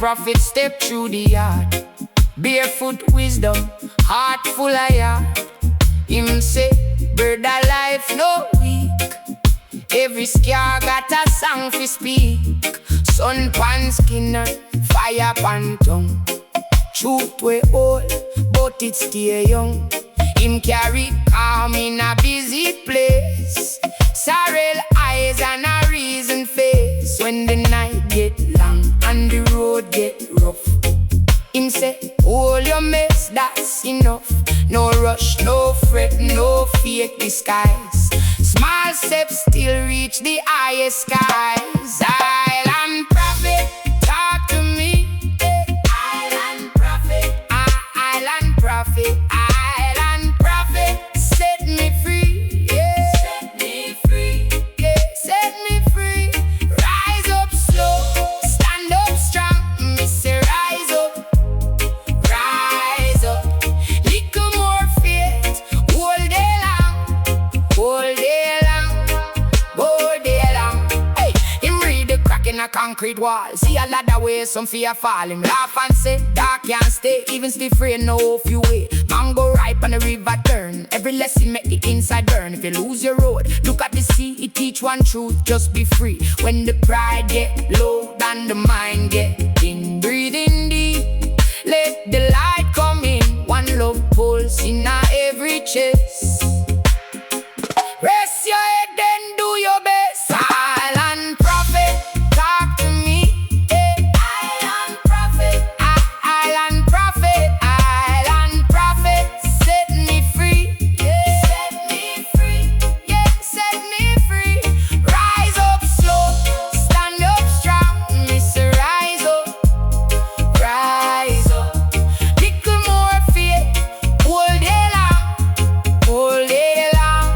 prophet step through the yard. Barefoot wisdom, heart full of yard. Him say, brother life no weak. Every scar got a song fi speak. Sun pan skin and fire pan tongue. Truth we old, but it stay young. Him carry calm in a busy place. Sorrel eyes and a reason face. When the night get long and the road get rough, him say, hold your mess, that's enough. No rush, no fret, no fake disguise. Small steps still reach the highest skies. Island prophet, talk to me. Island prophet, island prophet, island prophet, set me free. Yeah. Set me free. Yeah. Set me free. Rise up slow, stand up strong. Me say rise up, rise up. Little more faith, all day long, all day long, all day long. Hey, him read the crack in a concrete wall. See a ladder where some fear fall. Him laugh and say, dark can't stay. Even stiff rain, no few way. Mango ripe and the river turn. Every lesson make the inside burn. If you lose your road, look at the sea. It teach one truth, just be free. When the pride get low and the mind get in, breathe in deep. Let the light come in. One love pulse in every chest. Rest your head, then do your best. Silent prophet, talk to me. Island prophet, island prophet, island prophet, set me free. Yeah. Set me free. Yeah, set me free. Rise up slow, stand up strong. Mr. Rise up, rise up. Little more faith, all day long, all day long.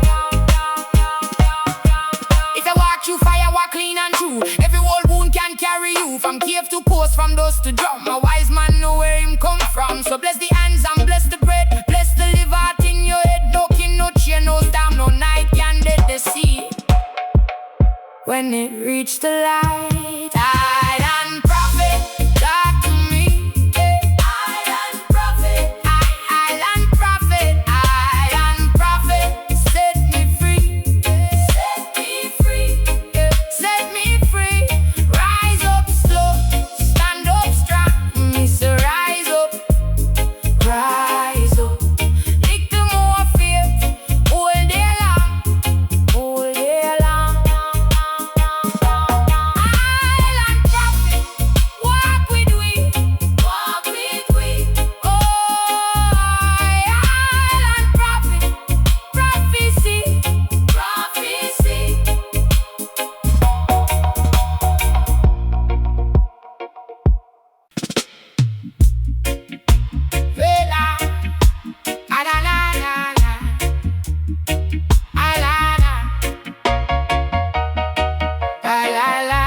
If you walk through fire, walk clean and true. Every old wound can carry you. From cave to coast, from dust to drum. A wise man know where him come from. So bless the hands and bless the bread. Bless the liver in your head. No king, no chain, no storm, no night can dead the sea. When it reach the light, island prophet, talk to me. Island prophet, island prophet, island prophet, set me free. Set me free. Set me free. Rise up slow, stand up strong. Mr. Rise up, rise up. Little more faith, all day long, all day long. Island prophet, walk with we, walk with we. Oh, island prophet, prophecy, prophecy. Vela, ah la la la la, ah la la,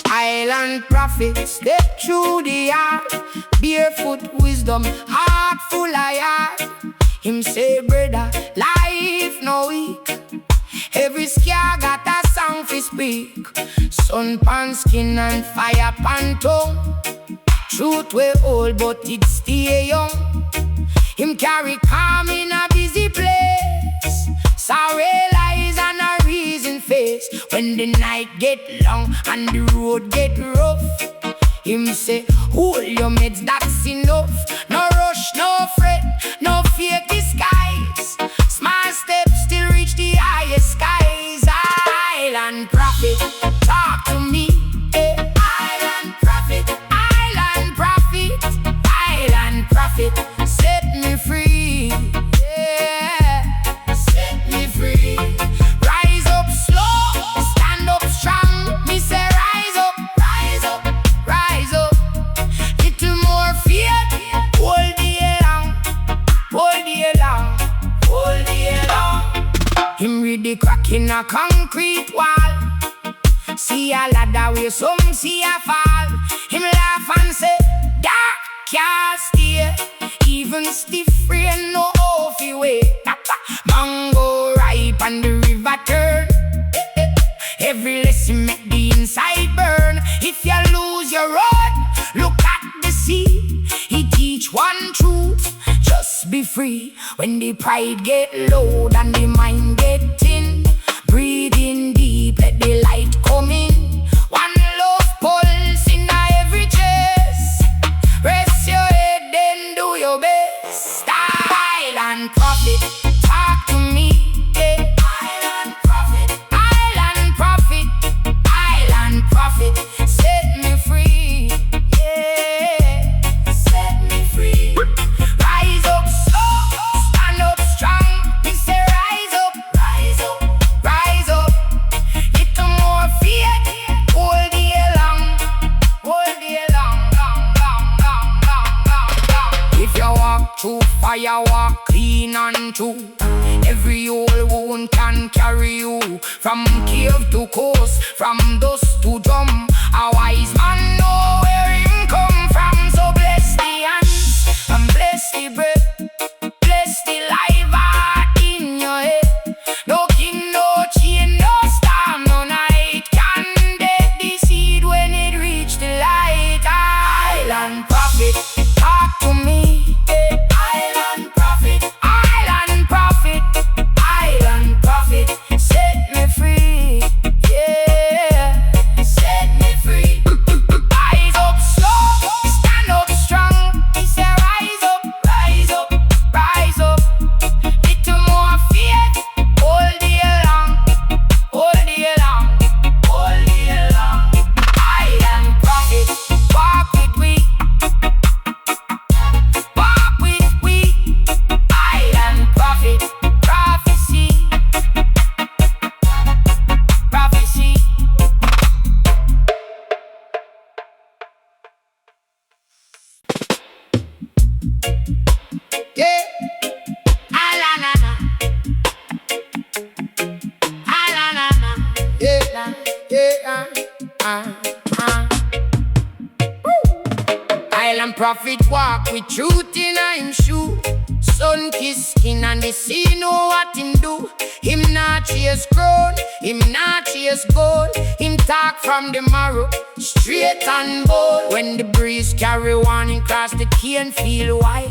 Island prophet, step through the yard. Barefoot wisdom, heart full of yard. Him say, brother, life no weak. Every scar got a song fi speak. Sun pan skin and fire pan tongue. Truth we old, but it stay young. Him carry calm in a busy place. Sorrel eyes and a reason face. When the night get long and the road get rough, him say, hold your meds, that's enough. No rush, no fret, no fake disguise. Small steps still reach the highest skies. Island prophet, talk to me. Island prophet, island prophet, island prophet, set me free. Yeah, set me free. Rise up slow, stand up strong. Me say rise up, rise up, rise up. Little more faith, all day long, all day long, all day long. Him read the crack in a concrete wall. See a ladder where some see a fall. Him laugh and say, dark can't stay. Even stiff rain no off your way. Mango ripe and the river turn. Every lesson make the inside burn. If you lose the pride get loud and the mind get thin. Breathe in deep, let the light come in. One love pulse in every chest. Rest your head, then do your best. Island prophet, talk to me, yeah. Island prophet, island prophet, island prophet, set me free, yeah, set me free. Rise up slow, stand up strong. We say rise up, rise up, rise up. Little more faith, hold the long, hold the long, long, long, long, long, long, long. If you walk through fire, walk clean and true. Every old wound can carry you from cave to coast, from dust to drum. A wise man know where him come from. So bless the hands and bless the breath, bless the life heart in your head. No king, no chain, no storm, no night can dead the seed when it reach the light. Island prophet, talk to me, yeah. Island prophet, island prophet, island prophet, set me free, yeah, set me free. Rise up slow, stand up strong. He say rise up, rise up, rise up. Little more faith, hold the long, hold the long, hold the long. Island prophet, walk with we, walk with we. Island prophet, prophecy, prophecy. Yeah, alanana, alanana, yeah, yeah, Island prophet walk with truth in him shoe. Sun kiss skin and the sea know what him do. Him not chase crown, him not chase gold. Him talk from the marrow, straight and bold. When the breeze carry one, him cross the key and feel wide.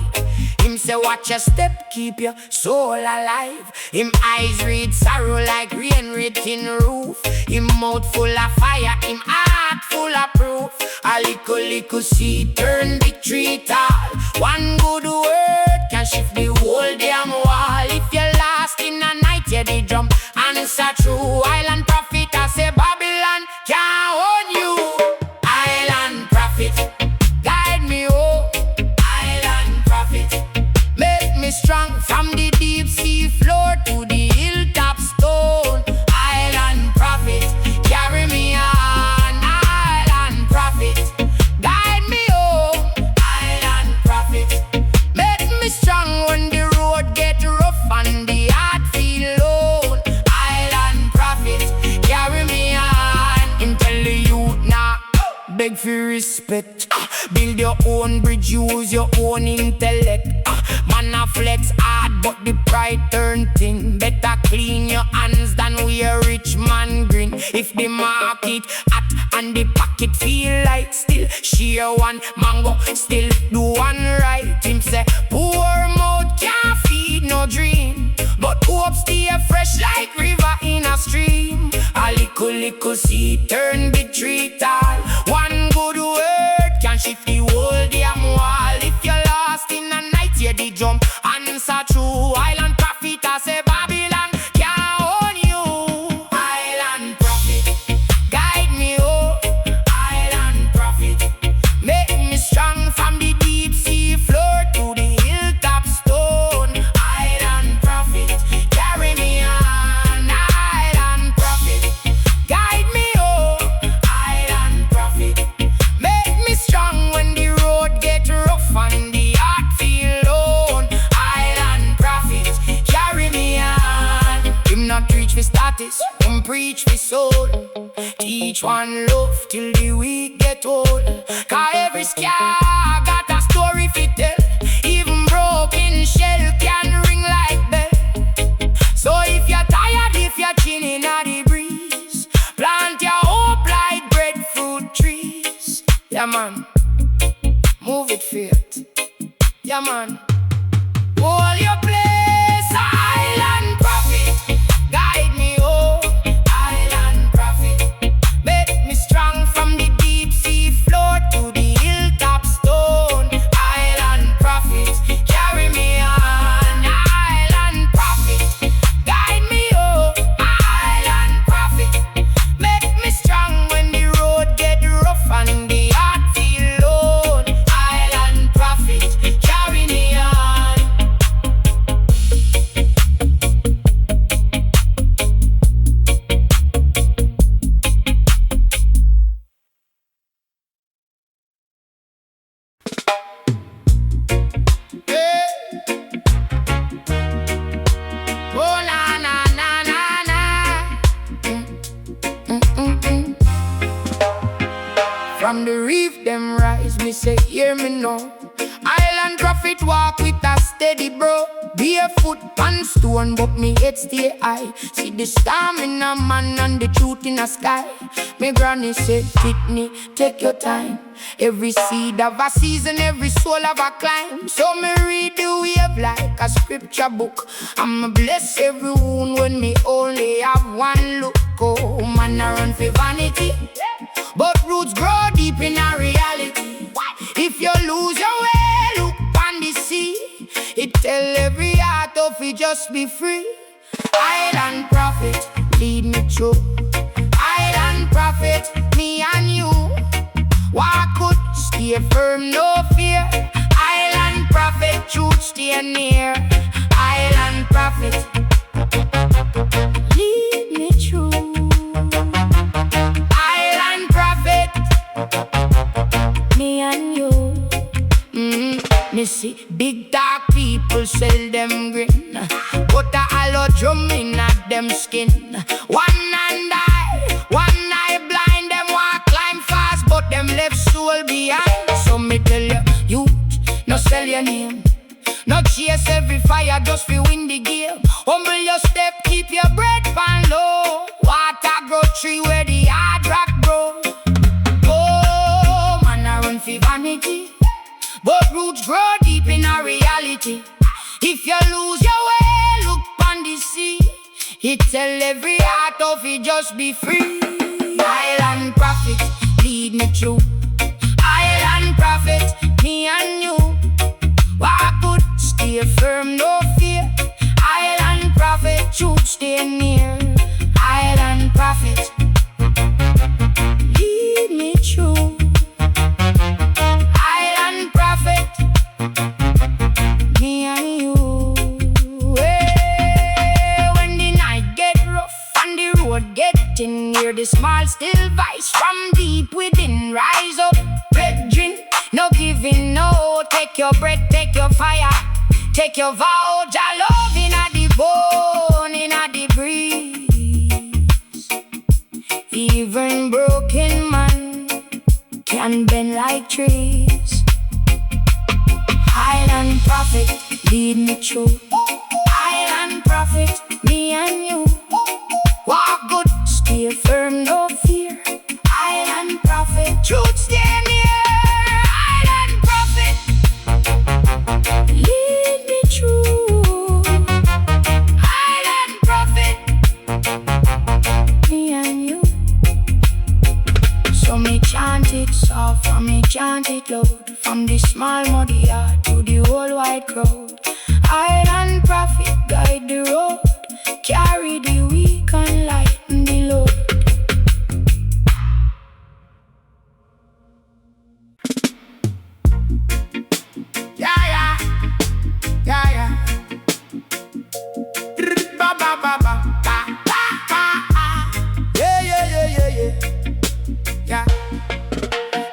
Him say watch your step, keep your soul alive. Him eyes read sorrow like rain written roof. Him mouth full of fire, him heart full of proof. A little seed turn big tree tall. One good word can shift the whole damn wall. If you're lost in a night, yeah, the drum answer true. Island prophet, I say Babylon can't own you. Island prophet, guide me home. Island prophet, make me strong from the deep sea floor to the hilltop stone. Island prophet, carry me on. Island prophet, guide me home. Island prophet, make me strong when the road get rough and the heart feel alone. Island prophet, carry me on. Him tell the youth now, beg for respect. Build your own bridge, use your own intellect. Man a flex hard, but the pride turn thin. Better clean your hands than we a rich man grin. If the market hot and the pocket feel light, still share one mango, still do one right. Him say poor mouth can't feed no dream, but hope stay fresh like river in a stream. A little seed turn big tree tall. One good word can shift the whole damn wall. If you're lost in a night, yeah, the drum answer true. Island prophet, I say Babylon can't own you. Island prophet, guide me home. Island prophet, make me strong from the deep sea floor to the hilltop stone. Island prophet, carry me on. Island prophet, guide me home. Island prophet, make me strong when the road get rough and the heart feel alone. Island prophet, carry me on. Him not preach for status, him preach for soul. Teach one love till the weak get old. Cause every scar got a story fi tell. Even broken shell can ring like bell. So if you're tired, if you're chilling at the breeze, plant your hope like breadfruit trees. Yeah man, move it faith. Yeah man, hold your place. From the reef them rise, me say hear me now. Island prophet walk with a steady bro. Barefoot on stone, but me head stay high. See the storm in a man and the truth in the sky. Me granny said, Whitney, take your time. Every seed have a season, every soul have a climb. So me read the wave like a scripture book. I'ma bless every wound when me only have one look. Oh, man, I run for vanity, but roots grow deep in a reality. If you lose your way, look on the sea. It tell every heart of it just be free. Island prophet, lead me through. Island prophet, me and you. Walk could stay firm, no fear. Island prophet, truth stay near. Island prophet, lead me through. Island prophet, me and you. Me see big dark people sell them green, put a hollow drum in at them skin. One eye blind, them walk climb fast, but them left soul behind. So me tell you, youth, no sell your name, no chase every fire just fi win the game. Humble your step, keep your breath pan low. Water grow tree where the hard rock grow. Oh, man, I run fi vanity, but roots grow deep in our reality. If you lose your way, look on the sea. It tell every heart of it just be free. Island prophet, lead me through. Island prophet, me and you. Walk good, stay firm, no fear. Island prophet, truth stay near. Island prophet, lead me through. Island prophet, me and you. Hey, when the night get rough and the road getting near, the small still voice from deep within rise up. Brethren, no giving, no. Take your breath, take your fire, take your vow. Jah love in a the bone, in a the breeze. Even broken man can bend like trees. Island prophet, lead me through. Island prophet, me and you. Walk good, stay firm, no fear. Island prophet, truth stay near. Island prophet, lead me through. Island prophet, me and you. So me chant it soft and me chant it loud, from the small muddy yard to the whole wide crowd. Island prophet, guide the road, carry the weak and lighten the load.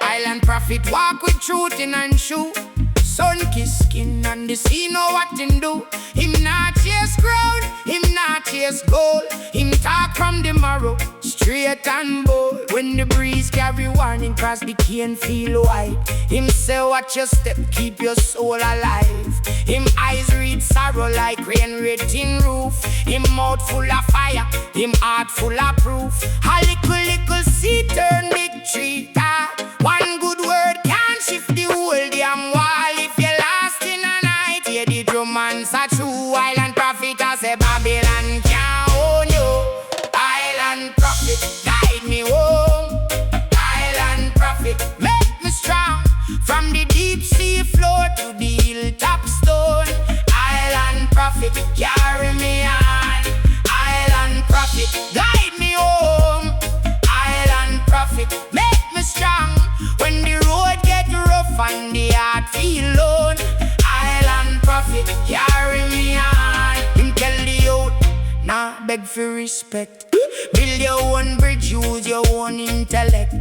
Island prophet walk with truth in and shoe. Sun kiss skin and the sea know what him do. Him not chase crown, him not chase gold. Him talk from the marrow, straight and bold. When the breeze carry warning cross the cane feel white. Him say watch your step, keep your soul alive. Him eyes read sorrow like rain red tin roof. Him mouth full of fire, him heart full of proof. A little seed turn big tree tall. One good word can shift the whole damn wall. If you're lost in a night, hear the drum and a true island prophet. I say Babylon can't own you. Island prophet, guide me home. Island prophet, make me strong. From the deep sea floor to the hilltop stone. Island prophet, carry me on. Island prophet, guide me home. Island prophet, make me strong. When the road get rough and the heart feel alone. Island prophet, carry me on. Him tell the youth, nah beg for respect. Build your own bridge, use your own intellect.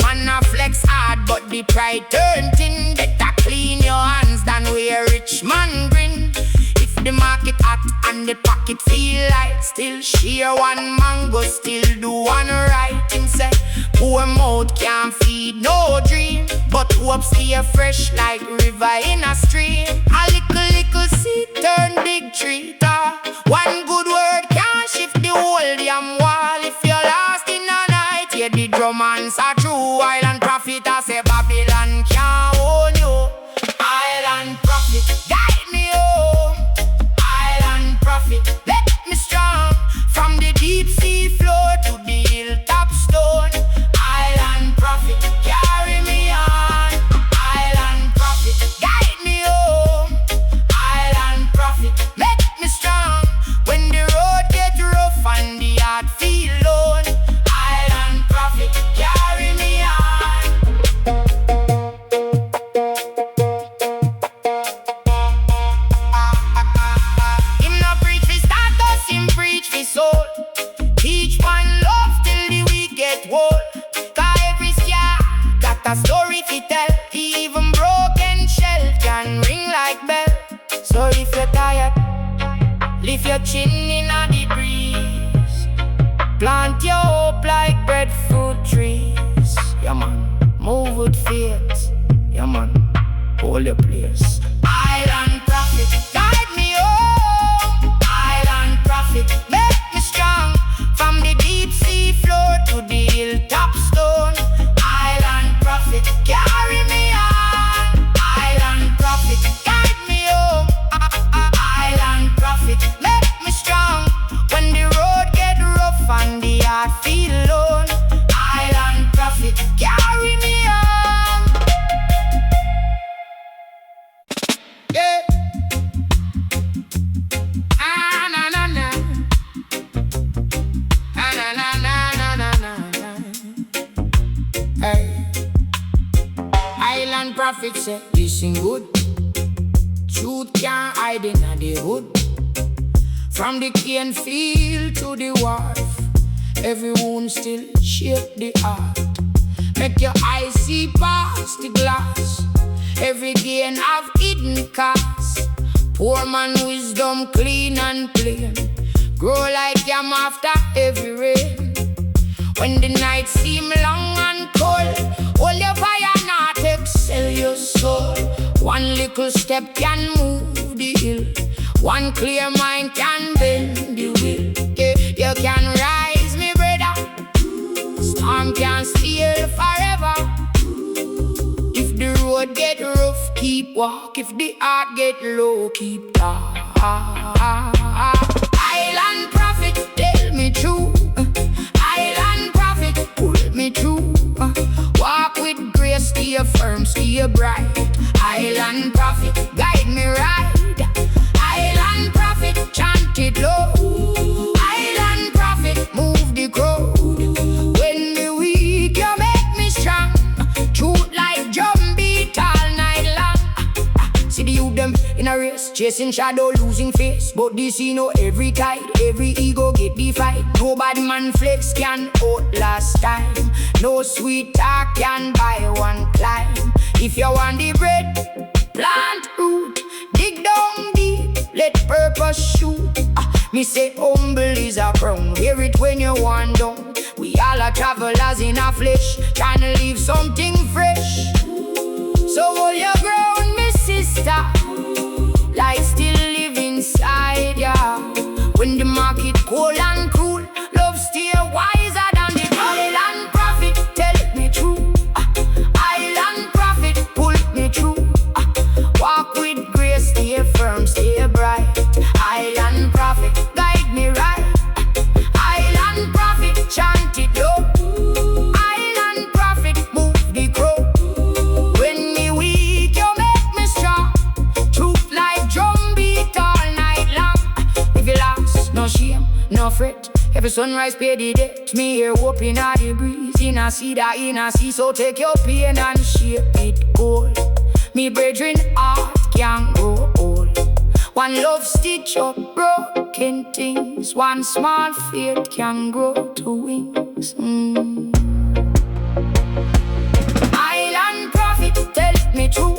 Man a flex hard, but the pride turn thin. Better clean your hands than wear rich man grin. If the market hot and the pocket feel light, still share one mango, still do one right. Him say, Poor mouth can't feed no dream, but hope stay fresh like river in a stream. A little seed turn big tree tall. One good word can shift the whole damn wall. If you're lost in a night, hear the drum and a true island prophet. I say Babylon can't own you. Island prophet, guide me home. Island prophet, let me strong. From the deep sea floor to the hilltop stone. Island prophet, carry me on. Island prophet, guide me home. Island prophet, make me strong. When the road get rough and the heart feel lone. Island prophet, carry me on. Him no preach fi status, him preach fi soul. Teach one love till the week get old. Cause every scar got a story to tell. Even broken shell can ring like bell. So if you're tired, lift your chin in a the breeze. Plant your hope like breadfruit trees. Yeah man, move with faith. Yeah man, hold your place. Island prophet, guide me home. Island prophet, make me strong. From the deep sea floor to the hilltop stone. Island prophet, carry me on. Island prophet, guide me home. Island prophet, make me strong. When the road get rough and the heart feel lone. Island prophet, carry me on. Yeah. Ah, na na na. Ah, na na na na na na. Hey. Island prophet say, listen good. Truth can't hide in the hood. From the cane field to the wharf, every wound still shape the heart. Make your eyes see past the glass. Every gain have hidden cost. Poor man wisdom clean and plain. Grow like yam after every rain. When the night seem long and cold, hold your fire not excel your soul. One little step can move the hill. One clear mind can bend the wheel. Yeah, you can rise, me brother. Storm can steal forever. If the road get rough, keep walk. If the heart get low, keep talk. Island prophet, tell me true. Island prophet, pull me through. Walk with grace, stay firm, stay bright. Island prophet, guide me right. Island prophet, chant it low. Island prophet, move the crowd. When me weak, you make me strong. Truth like drum beat all night long. See the youth them in a race, chasing shadow, losing face. But this you know every tide, every ego get the fight. No bad man flex can outlast time. No sweet talk can buy one climb. If you want the bread, plant root. Dig down deep, let purpose shoot. Me say humble is a crown. Hear it when you want down. We all are travelers in our flesh, trying to leave something fresh. So hold your ground, me sister. Light still live inside ya. When the market cold and cruel, love stay wiser than the island prophet. Tell me true. Island prophet, pull me through. Walk with grace, stay firm, stay bright. Island prophet, guide me right. Island prophet, chant it low. Island prophet, move the crow. When me weak, you make me strong. Truth like drum beat all night long. If you lost, no shame, no fret. Every sunrise pay the debt. Me here whooping at the breeze. In a sea that in a sea. So take your pain and shape it gold. Me brethren heart can grow old. One love stitch up broken things. One small faith can grow to wings. Island prophet, tell me true.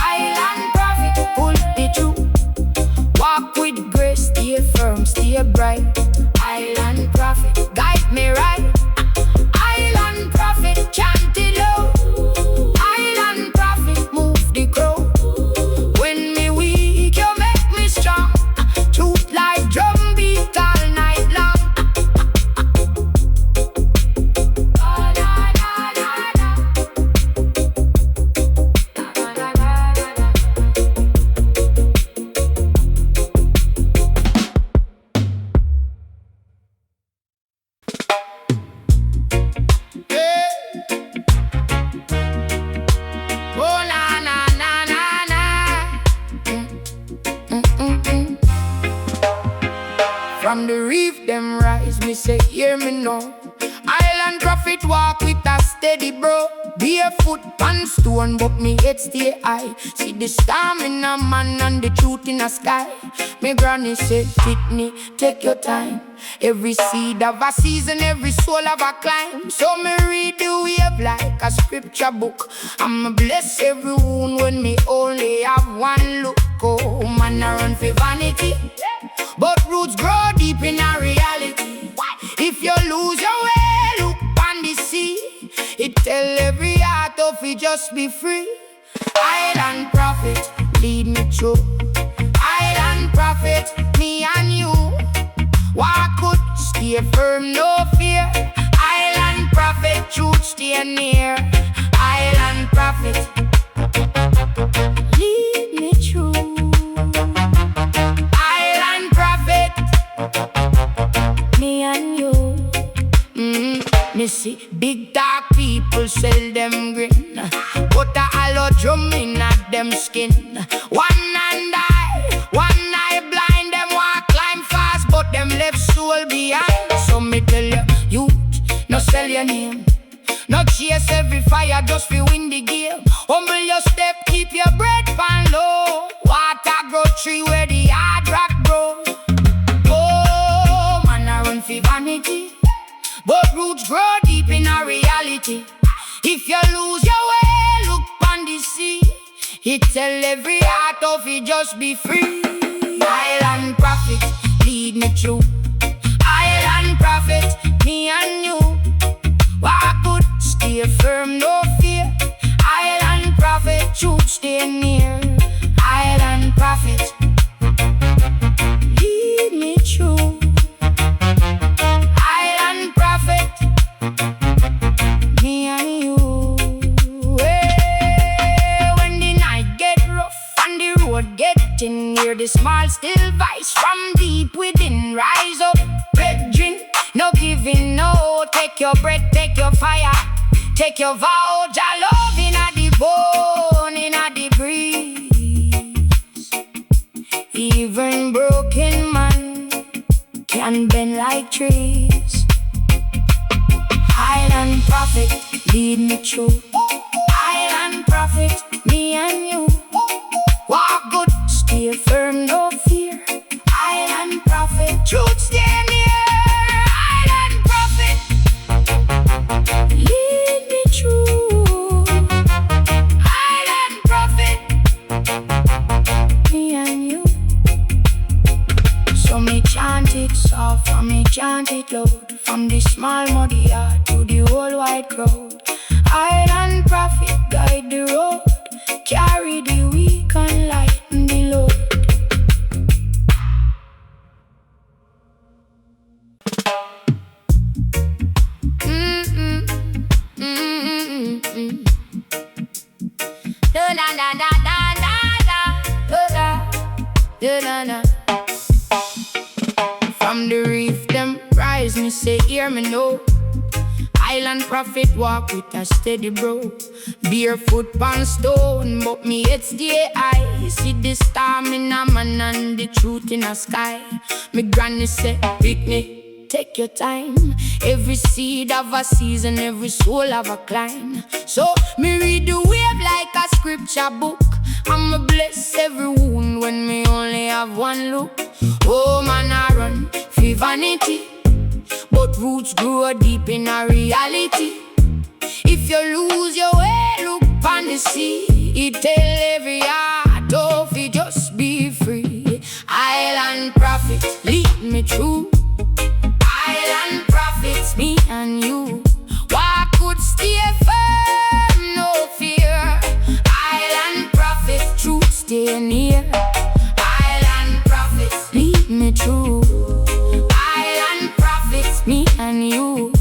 Island prophet, pull me through. Walk with grace, stay firm, stay bright. Island prophet, guide me right. Island hear me now. Island prophet walk with a steady bro. Barefoot pan stone, but me head stay high. See the storm in a man and the truth in the sky. Me granny said, Whitney, take your time. Every seed of a season, every soul of a climb. So me read the wave like a scripture book. I'ma bless every wound when me only have one look. Oh, man, I run for vanity, but roots grow deep in a reality. If you lose your way, look on the sea. It tell every heart of it just be free. Island prophet, lead me through. Island prophet, me and you. Walk good, stay firm, no fear. Island prophet, truth stay near. Island prophet, lead me through. Island prophet, me and you. Me see big dark people sell them green, put a hollow drum in at them skin. One eye blind, them walk climb fast, but them left soul behind. So me tell you, youth, no sell your name, no chase every fire just fi win the game. Humble your step, keep your breath pan low. Water grow tree where the hard rock grow. Oh, man, I run fi vanity, but roots grow deep in a reality. If you lose your way, look on the sea. It tell every heart of it just be free. Island prophet, lead me through. Island prophet, me and you. Walk good, stay firm, no fear. Island prophet, truth stay near. Island prophet, lead me through. Island prophet, me and you. Hey, when the night get rough and the road getting near, the small still voice from deep within rise up. Brethren, no giving, no. Take your breath, take your fire, take your vow. Jah love inna the bone, inna the breeze. Even broken man can bend like trees. Island prophet, lead me through. Island prophet, me and you. Walk good, stay firm, no fear. Island prophet, truth stay near. Island prophet, lead me through. Island prophet, me and you. So me chant it soft and me chant it loud, from the small muddy yard to the whole wide crowd. Island prophet, guide the road, carry the weak and lighten the load. Da da da da da da da da da. From the reef them rise, me say hear me know. Island prophet walk with a steady bro. Barefoot pan stone, but me head stay high. See the storm in a man and the truth in a sky. Me granny say, Whitney, take your time. Every seed of a season, every soul of a climb. So me read the wave like a scripture book. I'ma bless every wound when me only have one look. Oh man, I run for vanity, but roots grow deep in a reality. If you lose your way, look on the sea. It tell every heart of it just be free. Island prophet, lead me through. Island prophets, me and you. Walk could stay firm, no fear. Island prophet, truth stay near. Island prophets, lead me through. Island prophets, me and you.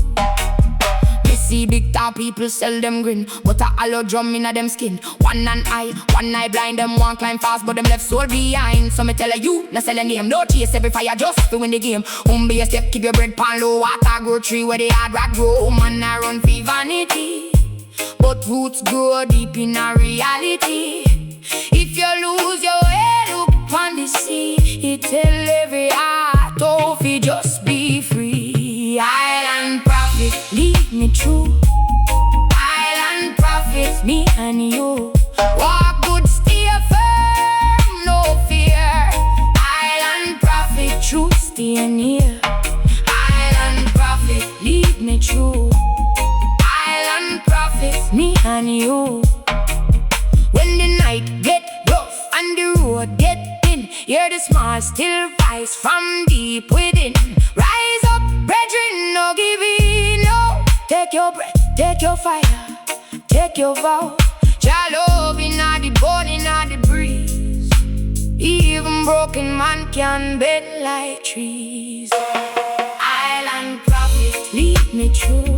Me see big tall people sell them grin, but a hollow drum inna them skin. One eye blind, them want climb fast, but them left soul behind. So me tell you, no sell a name, no chase every fire just to win the game. Be a step, keep your bread pan low. Water grow tree where the hard rock grow. Man, I run for vanity, but roots grow deep in a reality. If you lose your way, look on the sea. It tell every heart, oh, fi just be free. true. Island prophets, me and you. Walk good, stay firm, no fear. Island prophet, truth, stay near. Island prophet, lead me true. Island prophets, me and you. When the night get rough and the road get thin, hear the small still voice from deep within. Rise up, brethren, no give in, no. Take your breath, take your fire, take your vow. Jah love inna the bone, inna the breeze. Even broken man can bend like trees. Island prophet, lead me true.